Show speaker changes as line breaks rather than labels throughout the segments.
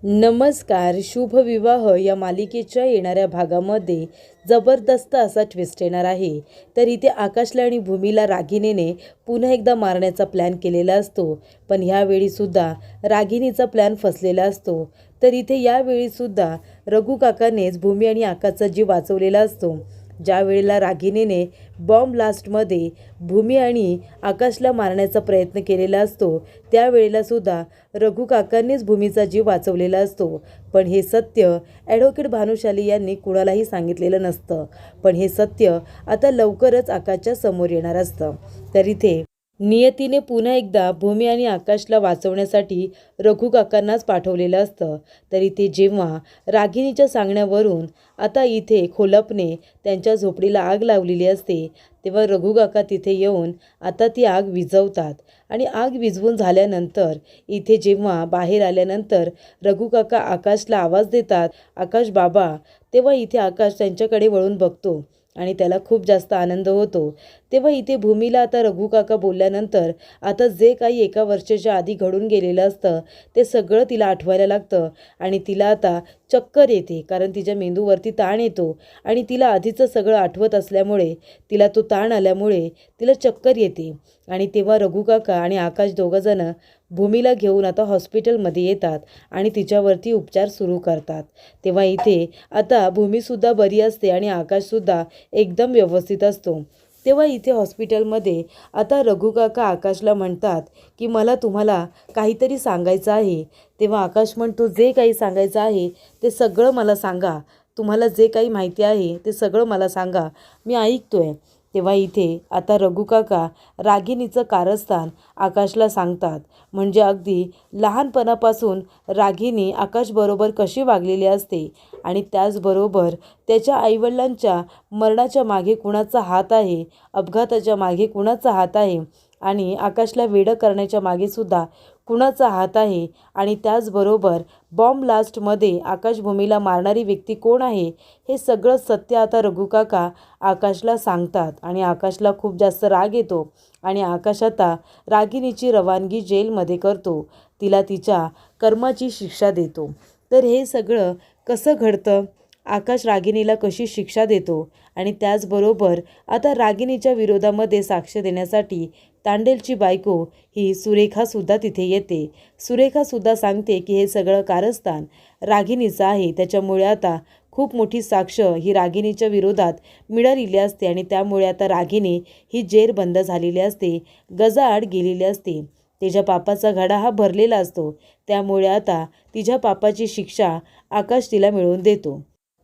नमस्कार. शुभविवाह या मालिकेच्या येणाऱ्या भागामध्ये जबरदस्त असा ट्विस्ट येणार आहे. तर इथे आकाशला आणि भूमीला रागिणीने पुन्हा एकदा मारण्याचा प्लॅन केलेला असतो. पण ह्यावेळीसुद्धा रागिणीचा प्लॅन फसलेला असतो. तर इथे यावेळीसुद्धा रघु काकानेच भूमी आणि आकाशचा जीव वाचवलेला असतो. ज्या वेळेला रागिणीने बॉम्ब ब्लास्टमध्ये भूमी आणि आकाशला मारण्याचा प्रयत्न केलेला असतो, त्यावेळेला सुद्धा रघु काकांनीच भूमीचा जीव वाचवलेला असतो. पण हे सत्य ॲडव्होकेट भानुशाली यांनी कुणालाही सांगितलेलं नसतं. पण हे सत्य आता लवकरच आकाशच्या समोर येणार असतं. तर इथे नियतीने पुन्हा एकदा भूमी आणि आकाशला वाचवण्यासाठी रघु काकांनाच पाठवलेलं असतं. तर इथे जेव्हा रागिणीच्या सांगण्यावरून आता इथे खोलपने त्यांच्या झोपडीला आग लावलेली असते, तेव्हा रघु काका तिथे येऊन आता ती आग विझवतात. आणि आग विझवून झाल्यानंतर इथे जेव्हा बाहेर आल्यानंतर रघु काका आकाशला आवाज देतात, आकाश बाबा. तेव्हा इथे आकाश त्यांच्याकडे वळून बघतो आणि त्याला खूप जास्त आनंद होतो. तेव्हा इथे भूमीला आता रघु काका बोलल्यानंतर आता जे काही एका वर्षाच्या आधी घडून गेलेलं असतं ते सगळं तिला आठवायला लागतं. आणि तिला आता चक्कर येते, कारण तिच्या मेंदूवरती ताण येतो. आणि तिला आधीचं सगळं आठवत असल्यामुळे तिला तो ताण आल्यामुळे तिला चक्कर येते. आणि तेव्हा रघु काका आणि आकाश दोघंजणं भूमीला घेऊन आता हॉस्पिटलमध्ये येतात आणि तिच्यावरती उपचार सुरू करतात. तेव्हा इथे आता भूमीसुद्धा बरी असते आणि आकाशसुद्धा एकदम व्यवस्थित असतो. तेव्हा इथे हॉस्पिटलमध्ये आता रघु काका आकाशला म्हणतात की मला तुम्हाला काहीतरी सांगायचं आहे. तेव्हा आकाश म्हणतो, जे काही सांगायचं आहे ते सगळं मला सांगा. तुम्हाला जे काही माहिती आहे ते सगळं मला सांगा, मी ऐकतोय. तेव्हा इथे आता रघु काका रागिणीचं कारस्थान आकाशला सांगतात. म्हणजे अगदी लहानपणापासून रागिणी आकाशबरोबर कशी वागलेली असते आणि त्याचबरोबर त्याच्या आईवडिलांच्या मरणाच्या मागे कुणाचा हात आहे, अपघाताच्या मागे कुणाचा हात आहे आणि आकाशला वेडं करण्याच्या मागेसुद्धा कुणाचा हात आहे. आणि त्याचबरोबर बॉम्ब ब्लास्टमध्ये आकाश भूमीला मारणारी व्यक्ती कोण आहे, हे सगळं सत्य आता रघु काका आकाशला सांगतात. आणि आकाशला खूप जास्त राग येतो आणि आकाश आता रागिणीची रवानगी जेलमध्ये करतो. तिला तिच्या कर्माची शिक्षा देतो. तर हे सगळं कसं घडतं, आकाश रागिणीला कशी शिक्षा देतो आणि त्याचबरोबर आता रागिणीच्या विरोधामध्ये साक्ष देण्यासाठी तांडेलची बायको ही सुरेखासुद्धा तिथे येते. सुरेखासुद्धा सांगते की हे सगळं कारस्थान रागिणीचं आहे, त्याच्यामुळे आता खूप मोठी साक्ष ही रागिणीच्या विरोधात मिळालेली असते. आणि त्यामुळे आता रागिणी ही जेरबंद झालेली असते, गजाआड गेलेली असते. तिच्या पापाचा घडा हा भरलेला असतो, त्यामुळे आता तिच्या पापाची शिक्षा आकाश तिला मिळवून देतो.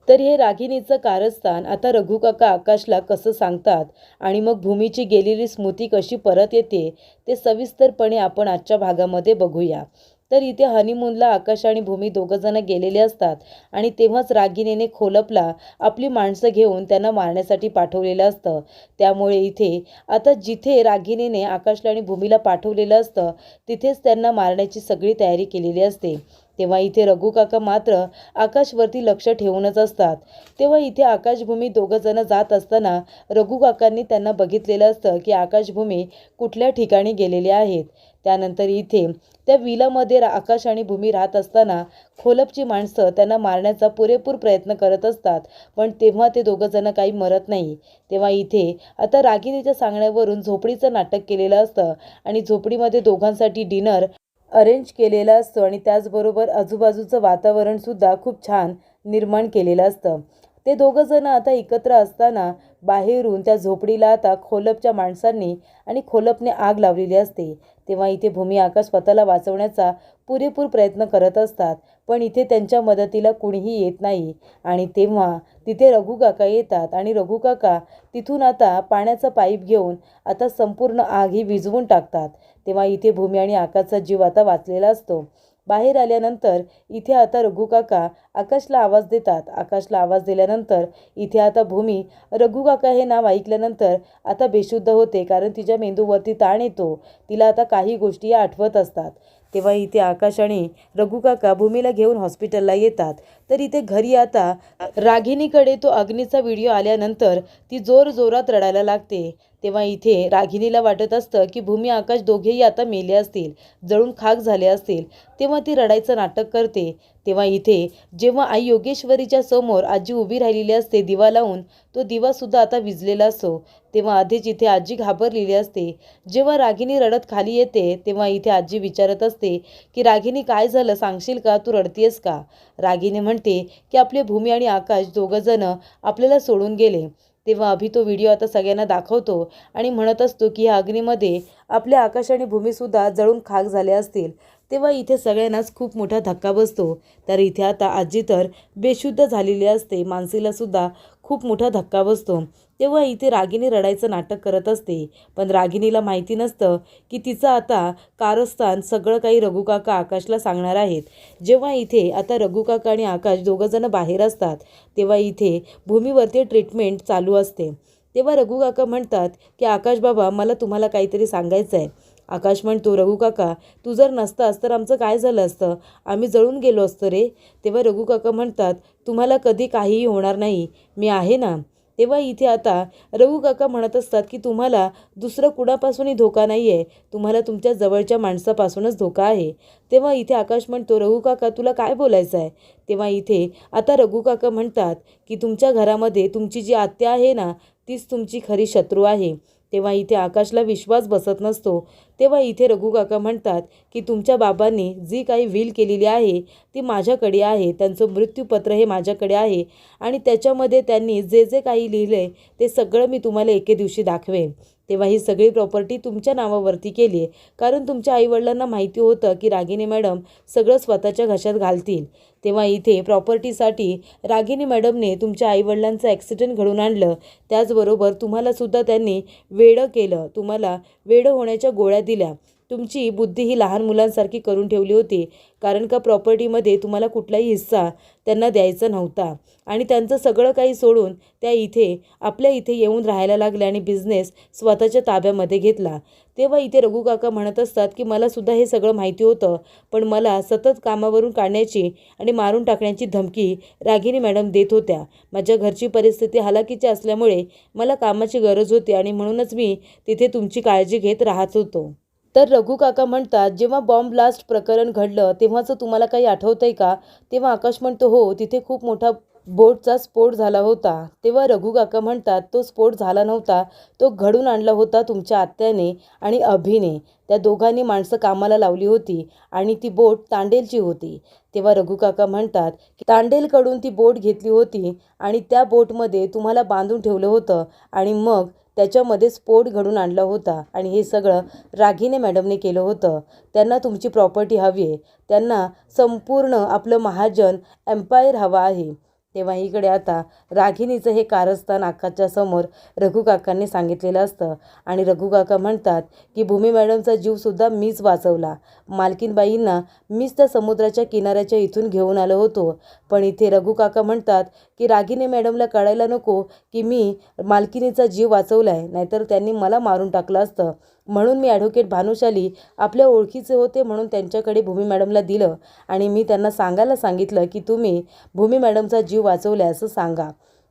तर हे रागिणीचं कारस्थान आता रघु काका आकाशला कसं सांगतात आणि मग भूमीची गेलेली स्मृती कशी परत येते ते सविस्तरपणे आपण आजच्या भागामध्ये बघूया. तर इथे हनीमूनला आकाश आणि भूमी दोघंजणं गेलेले असतात आणि तेव्हाच रागिणीने खोलपला आपली माणसं घेऊन त्यांना मारण्यासाठी पाठवलेलं असतं. त्यामुळे इथे आता जिथे रागिणीने आकाशला आणि भूमीला पाठवलेलं असतं तिथेच त्यांना मारण्याची सगळी तयारी केलेली असते. तेव्हा इथे रघु काका मात्र आकाशवरती लक्ष ठेवूनच असतात. तेव्हा इथे आकाशभूमी दोघंजणं जात असताना रघु काकांनी त्यांना बघितलेलं असतं की आकाशभूमी कुठल्या ठिकाणी गेलेले आहेत. त्यानंतर इथे त्या विलामध्ये आकाश आणि भूमी राहत असताना खोलपची माणसं त्यांना मारण्याचा पुरेपूर प्रयत्न करत असतात, पण तेव्हा ते दोघंजणं काही मरत नाही. तेव्हा इथे आता रागिणीच्या सांगण्यावरून झोपडीचं नाटक केलेलं असतं आणि झोपडीमध्ये दोघांसाठी डिनर अरेंज केलेलं असतं आणि त्याचबरोबर आजूबाजूचं वातावरणसुद्धा खूप छान निर्माण केलेलं असतं. ते दोघंजणं आता एकत्र असताना बाहेरून त्या झोपडीला आता खोलपच्या माणसांनी आणि खोलपने आग लावलेली असते. तेव्हा इथे भूमी आकाश स्वतःला वाचवण्याचा पुरेपूर प्रयत्न करत असतात, पण इथे त्यांच्या मदतीला कुणीही येत नाही. आणि तेव्हा तिथे रघु काका येतात आणि रघु काका तिथून आता पाण्याचा पाईप घेऊन आता संपूर्ण आग ही विझवून टाकतात. तेव्हा इथे भूमी आणि आकाशचा जीव आता वाचलेला असतो. बाहेर आल्यानंतर इथे आता रघु काका आकाशला आवाज देतात. आकाशला आवाज दिल्यानंतर इथे आता भूमी रघु काका हे नाव ऐकल्यानंतर आता बेशुद्ध होते, कारण तिच्या मेंदूवरती ताण येतो. तिला आता काही गोष्टी आठवत असतात. तेव्हा इथे आकाश आणि रघु काका भूमीला घेऊन हॉस्पिटलला येतात. तर इथे घरी आता रागिणीकडे तो अग्नीचा व्हिडिओ आल्यानंतर ती जोरजोरात रडायला लागते. तेव्हा इथे रागिनीला वाटत असतं की भूमी आकाश दोघेही आता मेले असतील, जळून खाक झाले असतील. तेव्हा ती रडायचं नाटक करते. तेव्हा इथे जेव्हा आई योगेश्वरीच्या समोर आजी उभी राहिलेली असते दिवा लावून, तो दिवासुद्धा आता विझलेला असतो. तेव्हा आधीच इथे आजी घाबरलेली असते. जेव्हा रागिनी रडत खाली येते तेव्हा इथे आजी विचारत असते की रागिनी काय झालं, सांगशील का, तू रडतीयस का? रागिनी म्हणते की आपले भूमी आणि आकाश दोघंजण आपल्याला सोडून गेले. तेव्हा अभि तो व्हिडिओ आता सगळ्यांना दाखवतो आणि म्हणत असतो की या अग्नीमध्ये आपले आकाश आणि भूमीसुद्धा जळून खाक झाले असतील. तेव्हा इथे सगळ्यांनाच खूप मोठा धक्का बसतो. तर इथे आता आजी तर बेशुद्ध झालेली असते. मानसीलासुद्धा खूप मोठा धक्का बसतो. तेव्हा इथे रागिनी रडायचं नाटक करत असते. पण रागिनीला माहिती नसतं की तिचं आता कारस्थान सगळं काही रघुकाका आकाशला सांगणार आहेत. जेव्हा इथे आता रघुकाका आणि आकाश दोघंजणं बाहेर असतात तेव्हा इथे भूमीवरती ट्रीटमेंट चालू असते. तेव्हा रघुकाका म्हणतात की आकाश बाबा, मला तुम्हाला काहीतरी सांगायचं आहे. आकाश म्हणतो, रघुकाका, तू जर नसतास तर आमचं काय झालं असतं? आम्ही जळून गेलो असतो रे. तेव्हा रघुकाका म्हणतात, तुम्हाला कधी काहीही होणार नाही, मी आहे ना. तेव्हा इथे आता रघुकाका म्हणत असतात की तुम्हाला दुसरं कुणापासूनही धोका नाही आहे, तुम्हाला तुमच्या जवळच्या माणसापासूनच धोका आहे. तेव्हा इथे आकाश म्हणतो, रघुकाका तुला काय बोलायचं आहे? तेव्हा इथे आता रघुकाका म्हणतात की तुमच्या घरामध्ये तुमची जी आत्या आहे ना, तीच तुमची खरी शत्रू आहे. तेव्हा इथे आकाशला विश्वास बसत नसतो. तेव्हा इथे रघुकाका म्हणतात की तुमच्या बाबांनी जी काही विल केलेली आहे ती माझ्याकडे आहे, त्यांचं मृत्यूपत्र हे माझ्याकडे आहे आणि त्याच्यामध्ये त्यांनी जे जे काही लिहिलं ते सगळं मी तुम्हाला एके दिवशी दाखवेन. तेव्हा ही सगळी प्रॉपर्टी तुमच्या नावावरती केली आहे, कारण तुमच्या आईवडिलांना माहिती होतं की रागिनी मॅडम सगळं स्वतःच्या घशात घालतील. तेव्हा इथे प्रॉपर्टीसाठी रागिनी मॅडमने तुमच्या आईवडिलांचं ॲक्सिडेंट घडवून आणलं. त्याचबरोबर तुम्हालासुद्धा त्यांनी वेडं केलं, तुम्हाला वेडं होण्याच्या गोळ्या दिल्या. तुमची बुद्धी ही लहान मुलांसारखी करून ठेवली होती, कारण का प्रॉपर्टीमध्ये तुम्हाला कुठलाही हिस्सा त्यांना द्यायचा नव्हता आणि त्यांचं सगळं काही सोडून त्या इथे आपल्या इथे येऊन राहायला लागल्या आणि बिझनेस स्वतःच्या ताब्यामध्ये घेतला. तेव्हा इथे रघुकाका म्हणत असतात की मलासुद्धा हे सगळं माहिती होतं, पण मला सतत कामावरून काढण्याची आणि मारून टाकण्याची धमकी रागिनी मॅडम देत होत्या. माझ्या घरची परिस्थिती हालाकीची असल्यामुळे मला कामाची गरज होती आणि म्हणूनच मी तिथे तुमची काळजी घेत राहत होतो. तर रघुकाका म्हणतात, जेव्हा बॉम्ब ब्लास्ट प्रकरण घडलं तेव्हाचं तुम्हाला काही आठवतंय का? तेव्हा आकाश म्हणतो, हो, तिथे खूप मोठा बोटचा स्फोट झाला होता. तेव्हा रघुकाका म्हणतात, तो स्फोट झाला नव्हता, तो घडून आणला होता तुमच्या आत्याने आणि अभिने. त्या दोघांनी माणसं कामाला लावली होती आणि ती बोट तांडेलची होती. तेव्हा रघुकाका म्हणतात की तांडेलकडून ती बोट घेतली होती आणि त्या बोटमध्ये तुम्हाला बांधून ठेवलं होतं आणि मग त्याच्यामध्ये स्फोट घडून आणला होता आणि हे सगळं रागिनी मॅडमने केलं होतं. त्यांना तुमची प्रॉपर्टी हवी आहे, त्यांना संपूर्ण आपलं महाजन एम्पायर हवा आहे. तेव्हा इकडे आता रागिनीचं हे कारस्थान आकाशच्या समोर रघुकाकांनी सांगितलेलं असतं आणि रघुकाका म्हणतात की भूमी मॅडमचा जीवसुद्धा मीच वाचवला. मालकीनबाईंना मीच त्या समुद्राच्या किनाऱ्याच्या इथून घेऊन आलो होतो. पण इथे रघुकाका म्हणतात की रागिनी मॅडमला कळायला नको की मी मालकिनीचा जीव वाचवला आहे, नाहीतर त्यांनी मला मारून टाकलं असतं. म्हणून मी ॲडव्होकेट भानुशाली आपल्या ओळखीचे होते म्हणून त्यांच्याकडे भूमी मॅडमला दिलं आणि मी त्यांना सांगायला सांगितलं की तुम्ही भूमी मॅडमचा जीव वाचवला असं सांगा.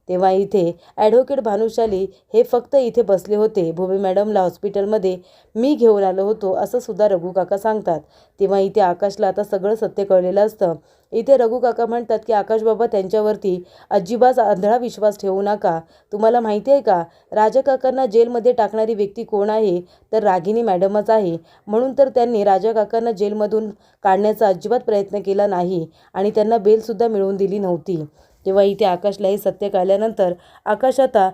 तेव्हा इथे ॲडव्होकेट भानुशाली हे फक्त इथे बसले होते. भूमी मॅडमला हॉस्पिटलमध्ये मी घेऊन आलो होतो असं सुद्धा रघुकाका सांगतात. तेव्हा इथे आकाशला आता सगळं सत्य कळलेलं असतं. इथे रघुकाका म्हणतात की आकाश बाबा, त्यांच्यावरती अजिबात आंधळा विश्वास ठेवू नका. तुम्हाला माहिती आहे का, राजाकाकांना जेलमध्ये टाकणारी व्यक्ती कोण आहे? तर रागिनी मॅडमच आहे. म्हणून तर त्यांनी राजाकाकांना जेलमधून काढण्याचा अजिबात प्रयत्न केला नाही आणि त्यांना बेलसुद्धा मिळवून दिली नव्हती. तेव्हा इथे आकाशला हे सत्य कळल्यानंतर आकाश आता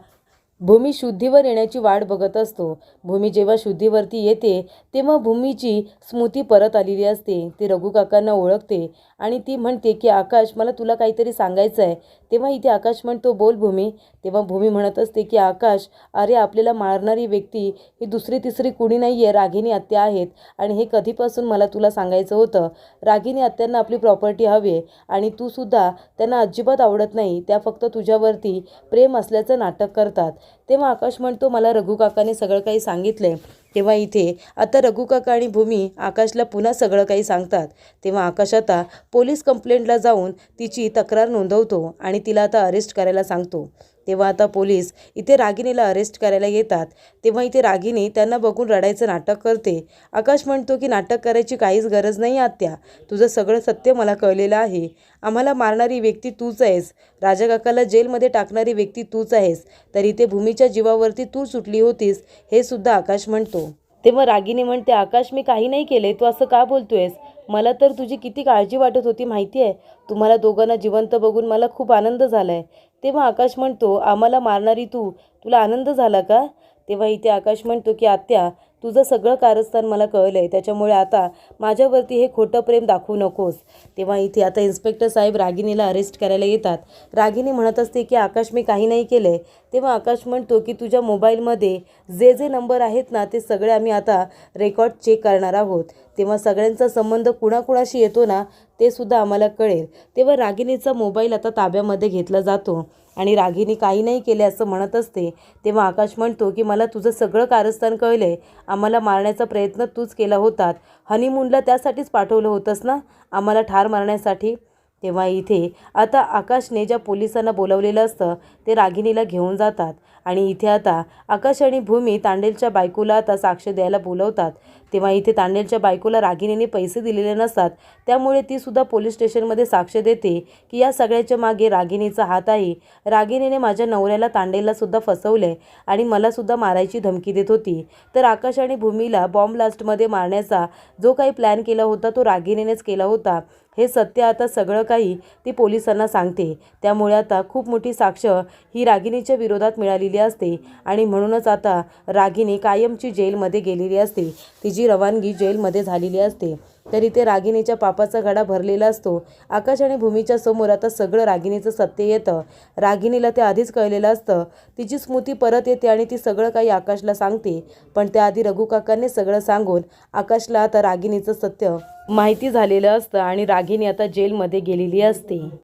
भूमी शुद्धीवर येण्याची वाट बघत असतो. भूमी जेव्हा शुद्धीवरती येते तेव्हा भूमीची स्मृती परत आलेली असते. ती रघुकाकांना ओळखते आणि ती म्हणते की आकाश, मला तुला काहीतरी सांगायचं आहे. तेव्हा इथे आकाश म्हणतो, बोल भूमी. तेव्हा भूमी म्हणत असते की आकाश, अरे आपल्याला मारणारी व्यक्ती ही दुसरी तिसरी कुणी नाही आहे, रागिनी आत्या आहेत आणि हे कधीपासून मला तुला सांगायचं होतं. रागिनी आत्यांना आपली प्रॉपर्टी हवी आहे आणि तू सुद्धा त्यांना अजिबात आवडत नाही. त्या फक्त तुझ्यावरती प्रेम असल्याचं नाटक करतात. तेव्हा आकाश म्हणतो, मला रघुकाकाने सगळं काही सांगितलंय. तेव्हा इथे आता रघुकाका आणि भूमी आकाशला पुन्हा सगळं काही सांगतात. तेव्हा आकाश आता पोलीस कंप्लेंटला जाऊन तिची तक्रार नोंदवतो आणि तिला आता अरेस्ट करायला सांगतो. तेव्हा आता पोलीस इथे रागिनीला अरेस्ट करायला येतात. तेव्हा इथे रागिनी त्यांना बघून रडायचं नाटक करते. आकाश म्हणतो की नाटक करायची काहीच गरज नाही आत्या, तुझं सगळं सत्य मला कळलेलं आहे. आम्हाला मारणारी व्यक्ती तूच आहेस, राजा काकाला जेलमध्ये टाकणारी व्यक्ती तूच आहेस, तर इथे भूमीच्या जीवावरती तू सुटली होतीस हे सुद्धा आकाश म्हणतो. तेव्हा रागिनी म्हणते, आकाश मी काही नाही केले, तू असं का बोलतोयस? मला तर तुझी किती काळजी वाटत होती माहिती आहे. तुम्हाला दोघांना जिवंत बघून मला खूप आनंद झालाय. तेव्हा आकाश म्हणतो, आम्हाला मारणारी तुला आनंद झाला का? तेव्हा इथे आकाश म्हणतो की आत्या, तुझं सगळं कारस्थान मला कळलंय, त्याच्यामुळे आता माझ्यावरती हे खोटं प्रेम दाखवू नकोस. तेव्हा इथे आता इन्स्पेक्टर साहेब रागिनीला अरेस्ट करायला येतात. रागिनी म्हणत असते की आकाश मी काही नाही केलंय. तेव्हा आकाश म्हणतो की तुझ्या मोबाईलमध्ये जे जे नंबर आहेत ना ते सगळे आम्ही आता रेकॉर्ड चेक करणार आहोत. तेव्हा सगळ्यांचा संबंध कुणाकुणाशी येतो ना ते सुद्धा आम्हाला कळेल. तेव्हा रागिनीचा मोबाईल आता ताब्यामध्ये घेतला जातो आणि रागिनी काही नाही केले असं म्हणत असते. तेव्हा आकाश म्हणतो की मला तुझं सगळं कारस्थान कळलंय, आम्हाला मारण्याचा प्रयत्न तूच केला होतात, हनीमूनला त्यासाठीच पाठवलं होतंस ना, आम्हाला ठार मारण्यासाठी. तेव्हा इथे आता आकाशने ज्या पोलिसांना बोलवलेलं असतं ते रागिनीला घेऊन जातात आणि इथे आता आकाश आणि भूमी तांडेलच्या बायकोला आता साक्ष द्यायला बोलवतात. तेव्हा इथे तांडेलच्या बायकोला रागिनीने पैसे दिलेले नसतात, त्यामुळे ती सुद्धा पोलीस स्टेशनमध्ये साक्ष देते की या सगळ्याच्या मागे रागिनीचा हात आहे. रागिनीने माझ्या नवऱ्याला तांडेलला सुद्धा फसवलंय आणि मला सुद्धा मारायची धमकी देत होती. तर आकाश आणि भूमीला बॉम्ब ब्लास्टमध्ये मारण्याचा जो काही प्लॅन केला होता तो रागिनीनेच केला होता, हे सत्य आता सगळं काही ती पोलिसांना सांगते. त्यामुळे आता खूप मोठी साक्ष ही रागिनीच्या विरोधात मिळालेली असते आणि म्हणूनच आता रागिनी कायमची जेलमध्ये गेलेली असते, तिची रवानगी जेलमध्ये झालेली असते. तर इथे रागिनीच्या पापाचा घडा भरलेला असतो. आकाश आणि भूमीच्या समोर आता सगळं रागिनीचं सत्य येतं. रागिनीला ते आधीच कळलेलं असतं. तिची स्मृती परत येते आणि ती सगळं काही आकाशला सांगते. पण त्याआधी रघु काकांनी सगळं सांगून आकाशला आता रागिनीचं सत्य माहिती झालेलं असतं आणि रागिनी आता जेलमध्ये गेलेली असते.